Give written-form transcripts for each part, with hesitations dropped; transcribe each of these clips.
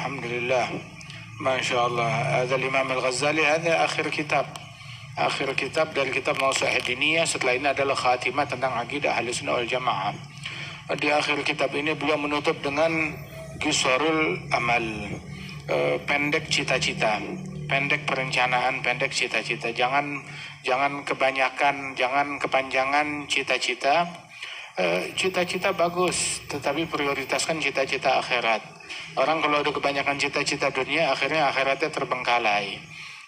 الحمد لله ما شاء الله. هذا الإمام الغزالي هذا آخر kitab dari kitab Nawasikh Diniyah. Setelah ini adalah khatimah tentang akidah Ahlussunnah wal Jamaah. Di akhir kitab ini beliau menutup dengan Qisarul Amal, pendek cita-cita, pendek perencanaan, pendek cita-cita. Jangan kebanyakan, jangan kepanjangan cita-cita. Cita-cita bagus, tetapi prioritaskan cita-cita akhirat. Orang kalau ada kebanyakan cita-cita dunia, akhirnya akhiratnya terbengkalai.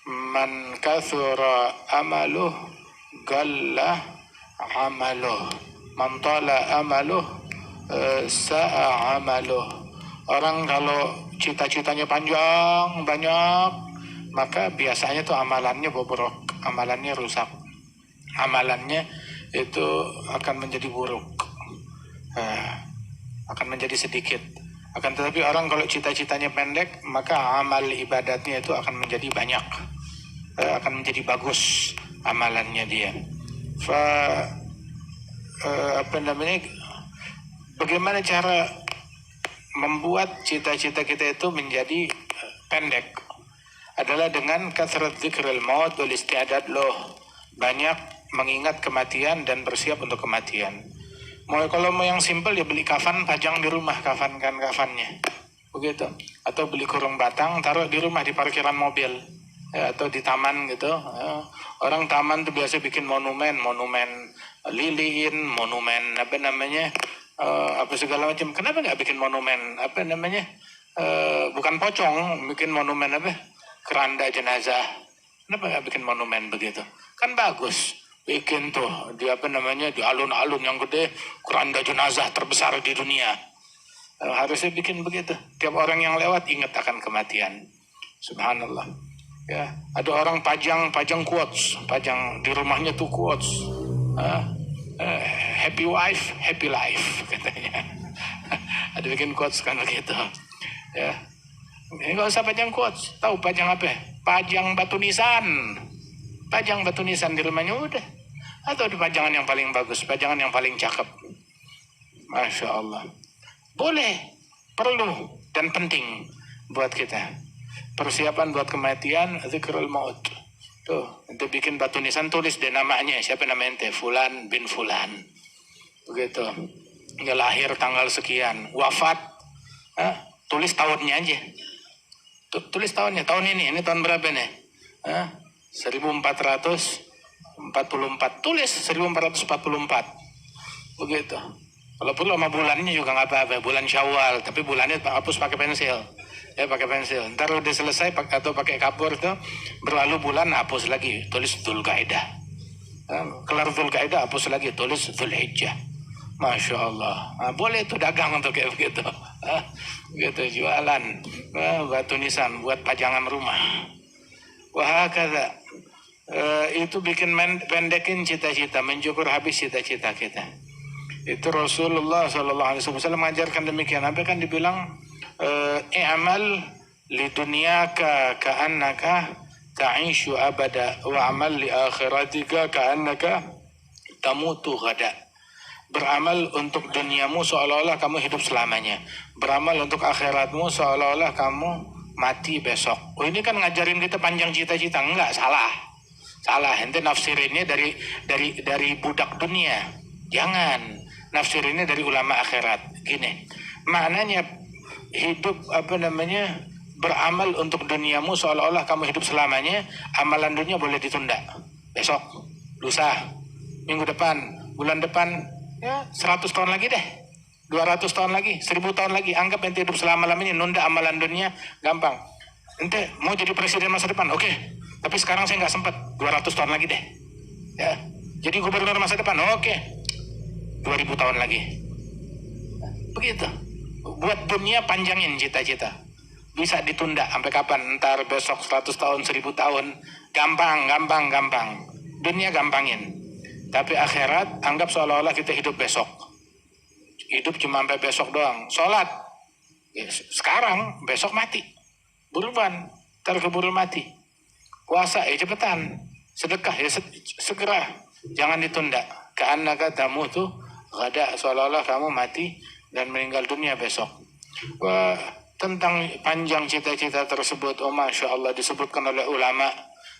Man kathura amaluh galla amaluh, man tala amaluh sa'a amaluh. Orang kalau cita-citanya panjang banyak, maka biasanya tuh amalannya bobrok, amalannya rusak, amalannya itu akan menjadi buruk, akan menjadi sedikit. Akan tetapi orang kalau cita-citanya pendek, maka amal ibadatnya itu akan menjadi banyak, akan menjadi bagus amalannya dia. Bagaimana cara membuat cita-cita kita itu menjadi pendek? Adalah dengan kathrat dzikril maut wal isti'dad loh, banyak mengingat kematian dan bersiap untuk kematian. Kalau mau yang simpel ya beli kafan, pajang di rumah kafannya, begitu. Atau beli kurung batang, taruh di rumah di parkiran mobil, atau di taman gitu. Orang taman tuh biasa bikin monumen lilin, monumen apa segala macam. Kenapa nggak bikin monumen bukan pocong, bikin monumen keranda jenazah? Kenapa nggak bikin monumen begitu? Kan bagus. Bikin tuh di di alun-alun yang gede, keranda jenazah terbesar di dunia. Harusnya bikin begitu. Tiap orang yang lewat ingat akan kematian. Subhanallah. Ya, ada orang pajang quotes, pajang di rumahnya tuh quotes. Happy wife, happy life katanya. Ada bikin quotes kan begitu. Ya. Enggak usah pajang quotes. Tahu pajang apa? Pajang batu nisan. Pajang batu nisan di rumahnya udah. Atau di pajangan yang paling bagus, pajangan yang paling cakep. Masya Allah. Boleh, perlu, dan penting buat kita. Persiapan buat kematian, dzikrul maut. Tuh, ente bikin batu nisan, tulis deh namanya. Siapa namanya ente? Fulan bin Fulan. Begitu. Dia lahir tanggal sekian. Wafat, tulis tahunnya aja. Tulis tahunnya, tahun ini tahun berapa nih? 1444, tulis 1444 begitu. Kalau perlu sama bulannya juga nggak apa-apa, bulan Syawal, tapi bulannya hapus pakai pensil, ntar udah selesai atau pakai kapur tuh, berlalu bulan hapus lagi, tulis Dzulqa'dah, kelar Dzulqa'dah hapus lagi, tulis Dzulhijjah. Masya Allah. Boleh itu dagang untuk kayak begitu, gitu, jualan batu nisan buat pajangan rumah. Wahakadha. Itu bikin pendekin cita-cita, mencukur habis cita-cita kita. Itu Rasulullah SAW mengajarkan demikian. Apa kan dibilang i'mal li dunyaka ka'annaka ta'ishu abada wa amal li akhiratika ka'annaka tamutu ghada. Beramal untuk duniamu seolah-olah kamu hidup selamanya. Beramal untuk akhiratmu seolah-olah kamu mati besok. Oh, ini kan ngajarin kita panjang cita-cita. Enggak, salah. Ente nafsirinnya dari budak dunia. Jangan. Nafsirinnya dari ulama akhirat. Gini. Maknanya hidup beramal untuk duniamu seolah-olah kamu hidup selamanya. Amalan dunia boleh ditunda. Besok, lusa, minggu depan, bulan depan, 100 tahun lagi deh. 200 tahun lagi, 1000 tahun lagi. Anggap ente hidup selama-lamanya, nunda amalan dunia, gampang. Ente mau jadi presiden masa depan, oke. Tapi sekarang saya nggak sempat, 200 tahun lagi deh. Ya, jadi gubernur masa depan, oke. 2000 tahun lagi. Begitu. Buat dunia panjangin cita-cita. Bisa ditunda sampai kapan? Ntar besok 100 tahun, 1000 tahun. Gampang. Dunia gampangin. Tapi akhirat, anggap seolah-olah kita hidup besok. Hidup cuma sampai besok doang. Sholat, ya, sekarang, besok mati. Buruan, ntar keburu mati. Puasa, cepetan. Sedekah, segera. Jangan ditunda. Ka'annaka tamutu ghada, seolah-olah kamu mati dan meninggal dunia besok. Wah, tentang panjang cita-cita tersebut. Oh Masya Allah, disebutkan oleh ulama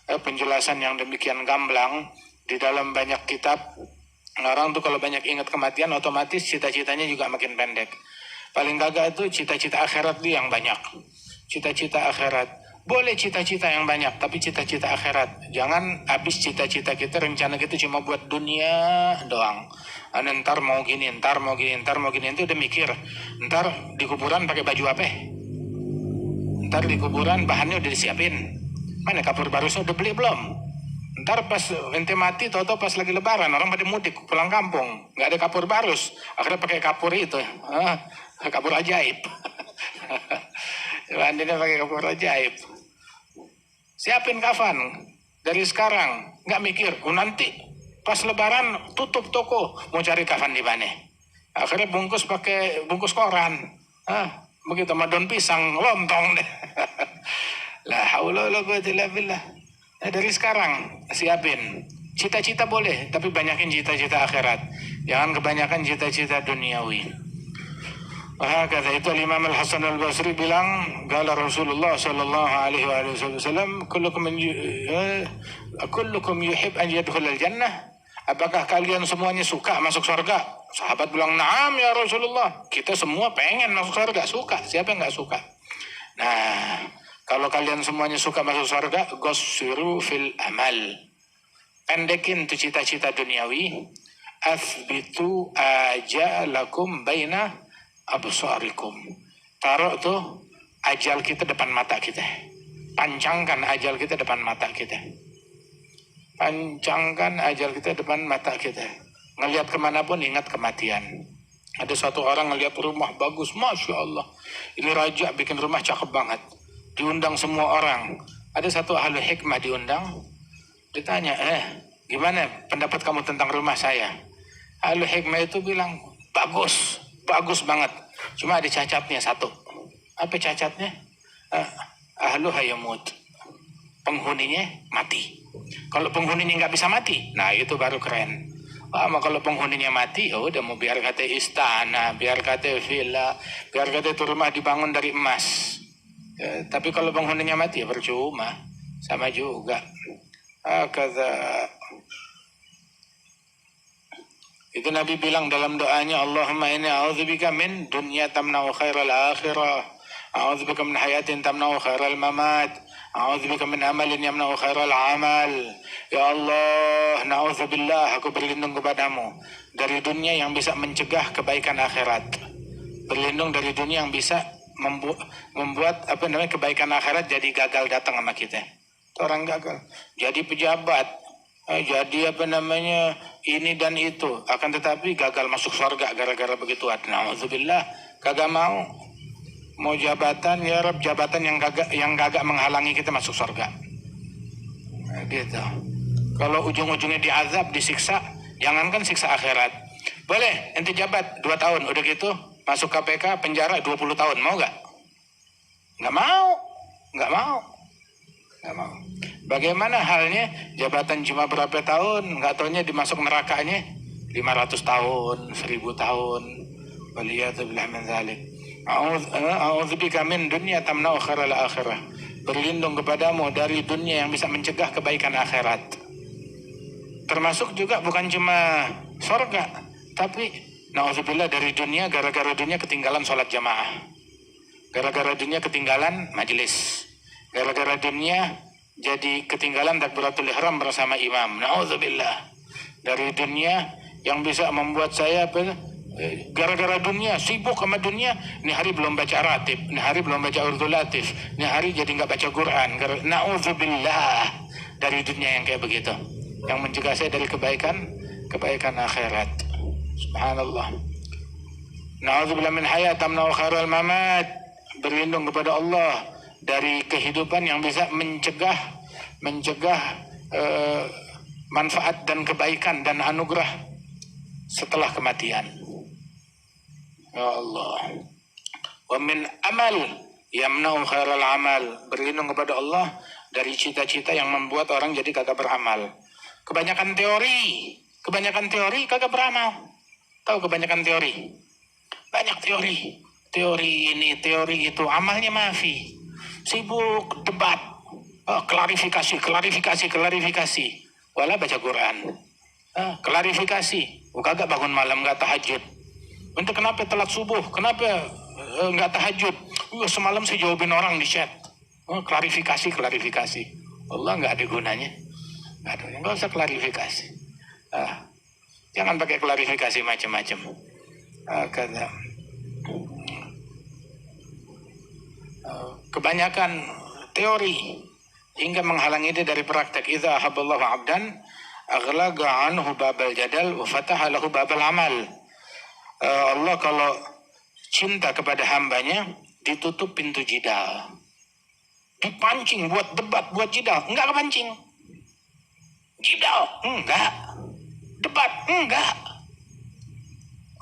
penjelasan yang demikian gamblang di dalam banyak kitab. Orang tuh kalau banyak ingat kematian, otomatis cita-citanya juga makin pendek. Paling gagah itu cita-cita akhirat dia yang banyak. Cita-cita akhirat. Boleh cita-cita yang banyak, tapi cita-cita akhirat. Jangan habis cita-cita kita, rencana kita cuma buat dunia doang. Ntar mau gini, ntar mau gini, ntar mau gini. Itu udah mikir. Ntar di kuburan pakai baju apa? Ntar di kuburan bahannya udah disiapin. Mana kapur barusnya udah beli belum? Ntar pas ente mati, tau-tau pas lagi lebaran, orang pada mudik pulang kampung, nggak ada kapur barus, akhirnya pakai kapur itu, kapur ajaib. Mandinya pakai kapur ajaib. Siapin kafan dari sekarang, nggak mikir, nanti pas lebaran tutup toko, mau cari kafan di mana? Akhirnya bungkus pakai bungkus koran, begitu sama daun pisang, lontong deh. La haula wala quwwata illa billah. Dari sekarang siapin. Cita-cita boleh, tapi banyakin cita-cita akhirat. Jangan kebanyakan cita-cita duniawi. Kata itu Imam Al-Hasan Al-Basri bilang, qala Rasulullah sallallahu alaihi wasallam, kullukum yuhib an yadkhul al-jannah. Apakah kalian semuanya suka masuk surga? Sahabat bilang, "Na'am ya Rasulullah." Kita semua pengen masuk surga, suka. Siapa yang enggak suka? Nah, kalau kalian semuanya suka masuk surga, gossiru fil amal. Pendekin tuh cita-cita duniawi. Athbitu ajalakum baina absarikum. Taruh tuh ajal kita depan mata kita. Pancangkan ajal kita depan mata kita. Pancangkan ajal kita depan mata kita. Ngelihat kemanapun ingat kematian. Ada satu orang ngelihat rumah bagus, Masya Allah. Ini raja bikin rumah cakep banget. Diundang semua orang. Ada satu ahli hikmah diundang. Ditanya, gimana pendapat kamu tentang rumah saya? Ahli hikmah itu bilang, bagus, bagus banget. Cuma ada cacatnya satu. Apa cacatnya? Ahlu hayamut. Penghuninya mati. Kalau penghuninya nggak bisa mati, nah itu baru keren. Kalau penghuninya mati, udah mau biar kata istana, biar kata villa, biar kata itu rumah dibangun dari emas. Tapi kalau penghuninya mati ya percuma, sama juga. Kata itu Nabi bilang dalam doanya, Allahumma inni a'udzubika min dunya tamna'u khairal akhirah, a'udzubika min hayatin tamna'u khairal mamat, a'udzubika min amalin yamna'u khairal amal. Ya Allah, na'udzubillah, aku berlindung kepadamu dari dunia yang bisa mencegah kebaikan akhirat. Berlindung dari dunia yang bisa membuat kebaikan akhirat jadi gagal datang sama kita. Orang gagal jadi pejabat, jadi ini dan itu, akan tetapi gagal masuk surga gara-gara begitu. Na'udzubillah, kagak mau jabatan, ya Rabb, jabatan yang gagak menghalangi kita masuk surga. Gitu. Kalau ujung-ujungnya diazab, disiksa, jangankan siksa akhirat. Boleh ente jabat 2 tahun, udah gitu masuk KPK, penjara 20 tahun, mau gak? Gak mau. Bagaimana halnya jabatan cuma berapa tahun, gak taunya dimasuk nerakanya 500 tahun, 1000 tahun. Waliyadzubillah min dzalik. A'udzubika min dunya tamna'u khairal akhirah. Berlindung kepadamu dari dunia yang bisa mencegah kebaikan akhirat. Termasuk juga bukan cuma surga, tapi na'udzubillah dari dunia, gara-gara dunia ketinggalan sholat jamaah, gara-gara dunia ketinggalan majelis, gara-gara dunia jadi ketinggalan takbiratul ihram bersama imam. Na'udzubillah dari dunia yang bisa membuat saya gara-gara dunia sibuk sama dunia. Ini hari belum baca ratib, ini hari belum baca urdu latif, ini hari jadi nggak baca Quran. Na'udzubillah dari dunia yang kayak begitu, yang mencegah saya dari kebaikan akhirat. Subhanallah. Na'udzubillah min hayat tamna'u khairal mamat. Berlindung kepada Allah dari kehidupan yang bisa mencegah manfaat dan kebaikan dan anugerah setelah kematian. Ya Allah. Wa min amal yamna'u khairal amal. Berlindung kepada Allah dari cita-cita yang membuat orang jadi kagak beramal. Kebanyakan teori kagak beramal. Tahu kebanyakan teori? Banyak teori. teori ini, teori itu, amalnya mafi. Sibuk debat, klarifikasi. Wala baca Quran. Klarifikasi. Kagak bangun malam, nggak tahajud. Untuk kenapa telat subuh? Kenapa nggak tahajud? Semalam saya jawabin orang di chat. Klarifikasi. Allah nggak ada gunanya. Nggak usah klarifikasi. Jangan pakai klarifikasi macam-macam. Kebanyakan teori hingga menghalangi dia dari praktek. Idza ahabballahu 'abdan aghlaqa anhu babal jadal wa fataha lahu babal amal. Allah kalau cinta kepada hambanya ditutup pintu jidal. Dipancing buat debat, buat jidal, enggak kepancing. Jidal, enggak. Debat, enggak.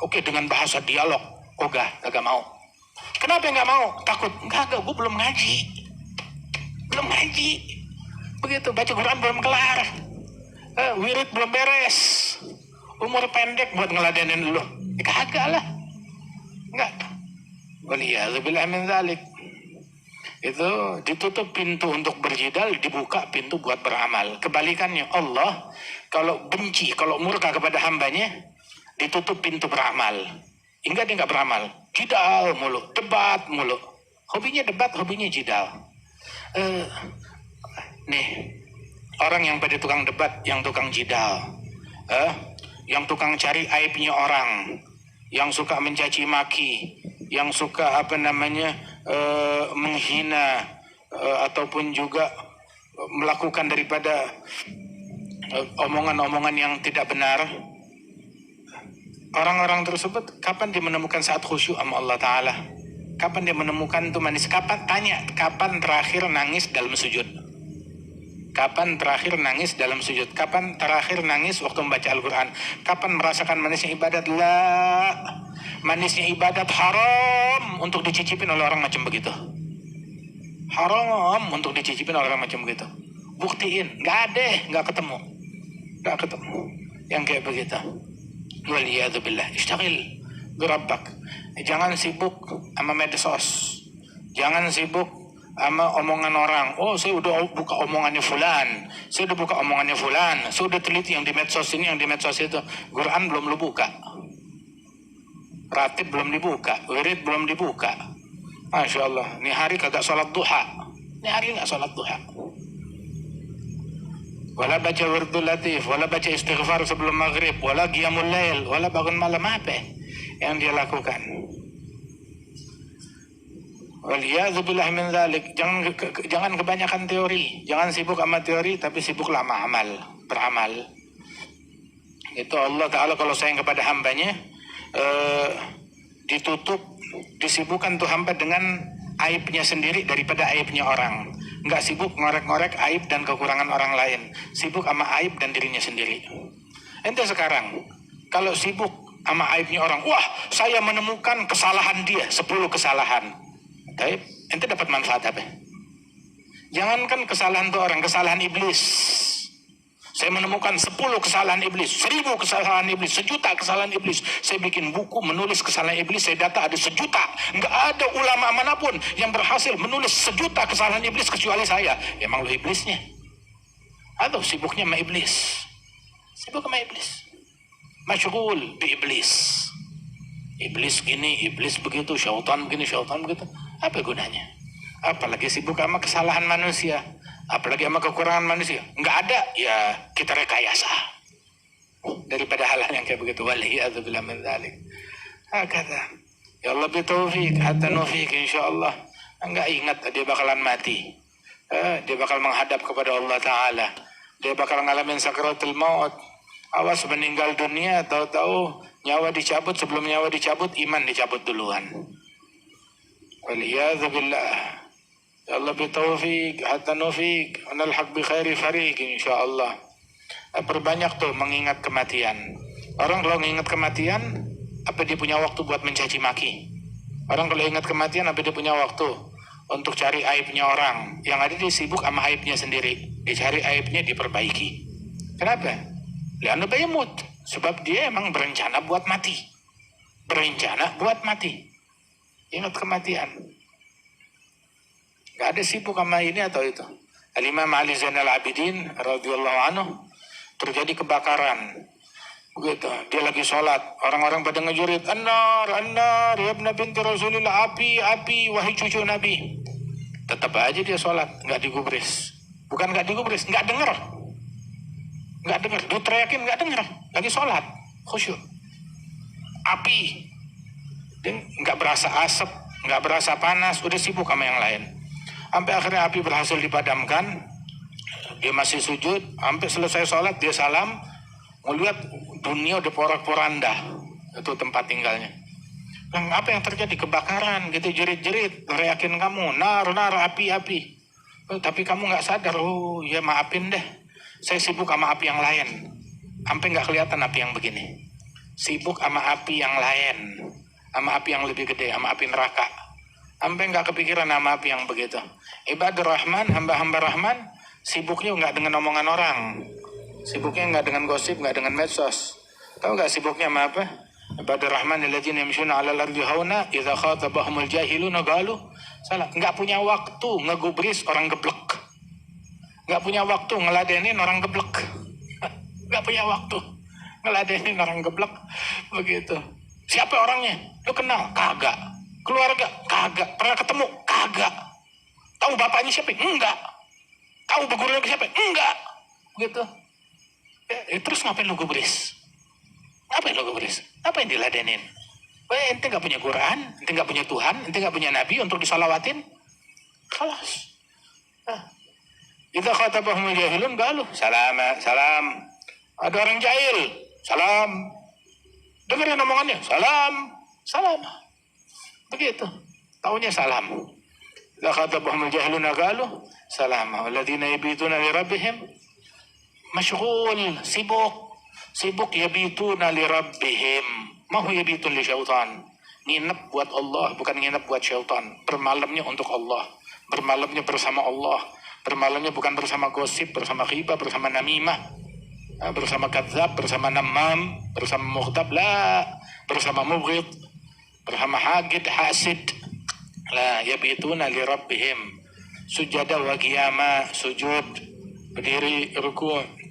Oke, dengan bahasa dialog, enggak mau. Kenapa enggak mau? Takut. Enggak, gue belum ngaji. Begitu, baca Quran belum kelar. Wirid belum beres. Umur pendek buat ngeladenin lu. Kagak lah. Enggak. Waliyadzubillah min dzalik. Itu ditutup pintu untuk berjidal, dibuka pintu buat beramal. Kebalikannya, Allah kalau benci, kalau murka kepada hambanya, ditutup pintu beramal. Hingga dia nggak beramal. Jidal mulu, debat mulu. Hobinya debat, hobinya jidal. Nih, orang yang pada tukang debat, yang tukang jidal, yang tukang cari aibnya orang, yang suka mencaci maki, yang suka menghina ataupun juga melakukan daripada omongan-omongan yang tidak benar. Orang-orang tersebut kapan dia menemukan saat khusyuk sama Allah Ta'ala? Kapan dia menemukan itu manis? Kapan terakhir nangis dalam sujud? Kapan terakhir nangis dalam sujud? Kapan terakhir nangis waktu membaca Al-Quran? Kapan merasakan manisnya ibadat? Manisnya ibadat haram untuk dicicipin oleh orang macam begitu. Haram untuk dicicipin oleh orang macam begitu. Buktiin, nggak ketemu yang kayak begitu. Waliyadzubillah. Ishtagil birabbak. Jangan sibuk sama medsos. Jangan sibuk sama omongan orang. Saya udah buka omongannya fulan. Saya udah teliti yang di medsos ini, yang di medsos itu. Quran belum lu buka. Ratib belum dibuka. Wirid belum dibuka. Masya Allah. Ini hari kagak sholat duha. Wala baca wirdul latif, wala baca istighfar sebelum maghrib, wala qiyamul lail, wala bangun malam, apa yang dia lakukan? Waliyadzubillah min dzalik. Jangan kebanyakan teori. Jangan sibuk sama teori, tapi sibuklah sama beramal. Itu Allah Ta'ala kalau sayang kepada hambanya, disibukkan tuh hamba dengan aibnya sendiri daripada aibnya orang. Nggak sibuk ngorek-ngorek aib dan kekurangan orang lain. Sibuk sama aib dan dirinya sendiri. Ente sekarang kalau sibuk sama aibnya orang, saya menemukan kesalahan dia 10 kesalahan. Tapi ente dapat manfaat apa? Jangankan kesalahan tuh orang, kesalahan iblis. Saya menemukan 10 kesalahan iblis, 1000 kesalahan iblis, 1.000.000 kesalahan iblis. Saya bikin buku menulis kesalahan iblis, saya data ada 1.000.000. Nggak ada ulama manapun yang berhasil menulis 1.000.000 kesalahan iblis kecuali saya. Emang lu iblisnya? Atau sibuknya sama iblis? Sibuk sama iblis. Masyghul bi iblis. Iblis gini, iblis begitu, syaitan begini, syaitan begitu. Apa gunanya? Apalagi sibuk sama kesalahan manusia. Apalagi sama kekurangan manusia. Nggak ada, ya kita rekayasa. Daripada hal-hal yang kayak begitu. Waliyadzubillah min dzalik. Kata, ya Allah bitaufiq, hatta nufiq insyaAllah. Nggak ingat dia bakalan mati. Dia bakal menghadap kepada Allah Ta'ala. Dia bakal ngalamin sakratul maut. Awas meninggal dunia, tahu-tahu nyawa dicabut. Sebelum nyawa dicabut, iman dicabut duluan. Waliyadzubillah. Ya Allah bitaufiq hatta nufiq nalhaq bi khairi fariq insyaallah. Perbanyak tuh mengingat kematian. Orang kalau mengingat kematian, apa dia punya waktu buat mencaci maki? Orang kalau ingat kematian, apa dia punya waktu untuk cari aibnya orang? Yang ada dia sibuk sama aibnya sendiri. Dia cari aibnya, diperbaiki. Kenapa? Lianna bayamut. Sebab dia emang berencana buat mati. Ingat kematian. Gak ada sibuk sama ini atau itu. Al-Imam Ali Zainal Abidin radhiyallahu anhu, terjadi kebakaran. Begitu, dia lagi sholat, orang-orang pada ngejurit, "An-nar, an-nar, ya ibna binti Rasulillah, api, api, wahai cucu Nabi." Tetap aja dia sholat, nggak digubris. Bukan nggak digubris, nggak denger. Nggak denger, diteriakin nggak denger. Lagi sholat, khusyuk. Api, dia nggak berasa asap, nggak berasa panas, udah sibuk sama yang lain. Sampai akhirnya api berhasil dipadamkan, dia masih sujud, sampai selesai sholat dia salam, melihat dunia udah porak-poranda, itu tempat tinggalnya. Apa yang terjadi? Kebakaran gitu, jerit-jerit, teriakin kamu, nar, nar, api, api. Tapi kamu nggak sadar, oh ya maafin deh, saya sibuk sama api yang lain. Sampai nggak kelihatan api yang begini. Sibuk sama api yang lain, sama api yang lebih gede, sama api neraka. Sampai nggak kepikiran sama api yang begitu. Ibadur Rahman, hamba-hamba Rahman, sibuknya nggak dengan omongan orang. Sibuknya nggak dengan gosip, nggak dengan medsos. Tahu nggak sibuknya sama apa? Ibadur Rahman alladzina yamshuna 'alal ardi hauna idza khatabahumul jahiluna qalu salah. Nggak punya waktu ngegubris orang geblek. Nggak punya waktu ngeladenin orang geblek. Nggak punya waktu ngeladenin orang geblek. Begitu. Siapa orangnya? Lu kenal? Kagak. Keluarga? Kagak. Pernah ketemu? Kagak. Tahu bapaknya siapa? Enggak. Tahu bergurunya siapa? Enggak. Gitu. Terus ngapain lu gubris? Ngapain lu gubris? Apa yang diladenin? Ente gak punya Quran, ente gak punya Tuhan, ente gak punya Nabi untuk disalawatin? Khalas. Idza khatabahumul jahilun qalu salama, salam. Ada orang jahil, salam. Dengerin omongannya, salam, salam. Begitu. Taunya salam. Idza khatabahumul jahilun qalu salama. Walladzina yabituna li rabbihim masyghul, sibuk yabituna li rabbihim, mahu yabitun li syaitan, nginep buat Allah, bukan nginep buat syaitan. Bermalamnya untuk Allah, bermalamnya bersama Allah, bermalamnya bukan bersama gosip, bersama ghibah, bersama namimah, bersama kadzab, bersama namam, bersama mughtab, la, bersama mubghid, bersama hagid, hasid. La yabituna li rabbihim, sujada wa qiyama, sujud, berdiri, ruku'.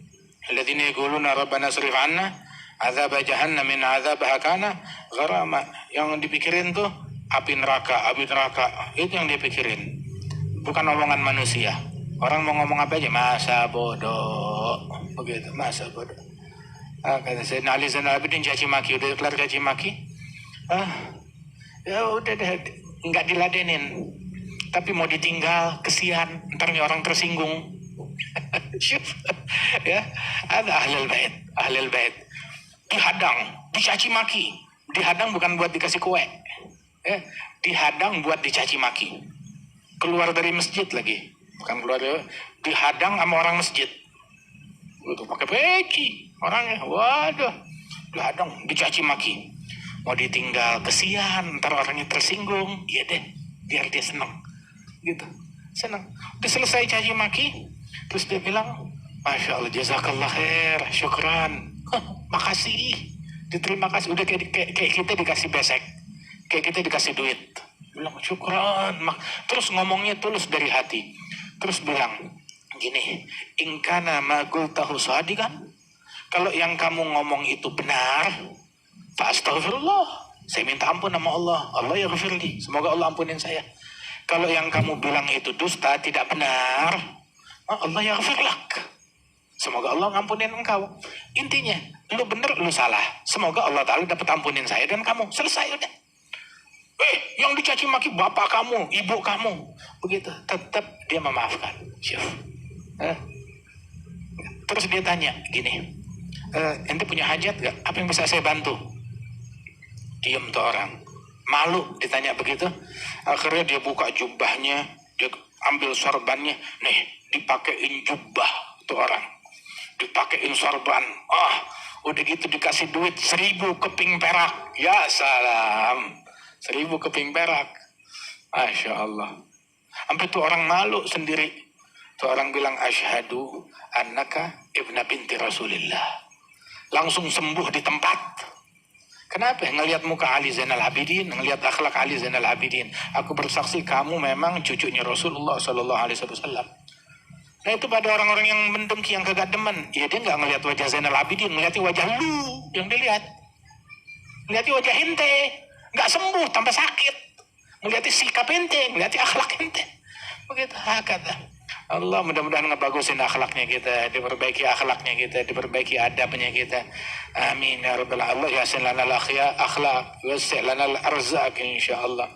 Alladzina yaquluna rabbana srif 'anna 'adzab jahannam min 'adzabaha kana gharama. Yang dipikirin tuh api neraka, api neraka. Itu yang dipikirin. Bukan omongan manusia. Orang mau ngomong apa aja, masa bodoh. Begitu, masa bodoh. Kata Sayyidina Ali Zainal Abidin caci maki, udah kelar caci maki. Ya udah deh, enggak diladenin. Tapi mau ditinggal, kesian, ntar nih orang tersinggung. Ya, ada ahlul bait dihadang, dicaci maki. Dihadang bukan buat dikasih kue, ya, dihadang buat dicaci maki. Keluar dari masjid lagi, bukan keluar, dihadang sama orang masjid. Itu pakai peci orangnya, waduh, dihadang, dicaci maki. Mau ditinggal, kesian, ntar orangnya tersinggung. Iya deh, biar dia senang, gitu, senang. Udah selesai caci maki, terus dia bilang, Masya Allah, jazakallah khair, syukran. Makasih, diterima kasih. Udah kayak kita dikasih besek, kayak kita dikasih duit. Bilang syukran. Terus ngomongnya tulus dari hati. Terus bilang gini, ingkana magul tahu sadi kan? Kalau yang kamu ngomong itu benar, fa astaghfirullah, saya minta ampun sama Allah. Allah ya ghafirli, semoga Allah ampunin saya. Kalau yang kamu bilang itu dusta, tidak benar, Allah ya ghafirlak, semoga Allah ngampunin engkau. Intinya, lu bener, lu salah, semoga Allah Ta'ala dapat ampunin saya dan kamu. Selesai udah. Yang dicaci maki bapak kamu, ibu kamu, begitu, tetap dia memaafkan. Terus dia tanya gini, ente punya hajat gak? Apa yang bisa saya bantu? Diam tuh orang, malu ditanya begitu. Akhirnya dia buka jubahnya, dia ambil sorbannya, nih dipakein jubah tuh orang, dipakein sorban. Udah gitu dikasih duit 1000 keping perak. Ya salam, 1000 keping perak. Masya Allah. Sampai tuh orang malu sendiri. Tuh orang bilang, asyhadu annaka ibna binti Rasulillah. Langsung sembuh di tempat. Kenapa? Ngelihat muka Ali Zainal Abidin, ngelihat akhlak Ali Zainal Abidin. Aku bersaksi kamu memang cucunya Rasulullah Sallallahu Alaihi Wasallam. Nah itu pada orang-orang yang mendengki, yang kagak demen, ya dia nggak ngelihat wajah Zainal Abidin, ngelihat wajah lu yang dilihat, ngelihat wajah ente, nggak sembuh, tambah sakit, ngelihat sikap ente, ngelihat akhlak ente, begitu. Kata Allah mudah-mudahan ngebagusin akhlaknya kita, diperbaiki akhlaknya kita, diperbaiki adabnya kita. Amin ya rabbal alamin. Ya sallallahu alaihi akhlak, wa sallallahu arzak insyaallah.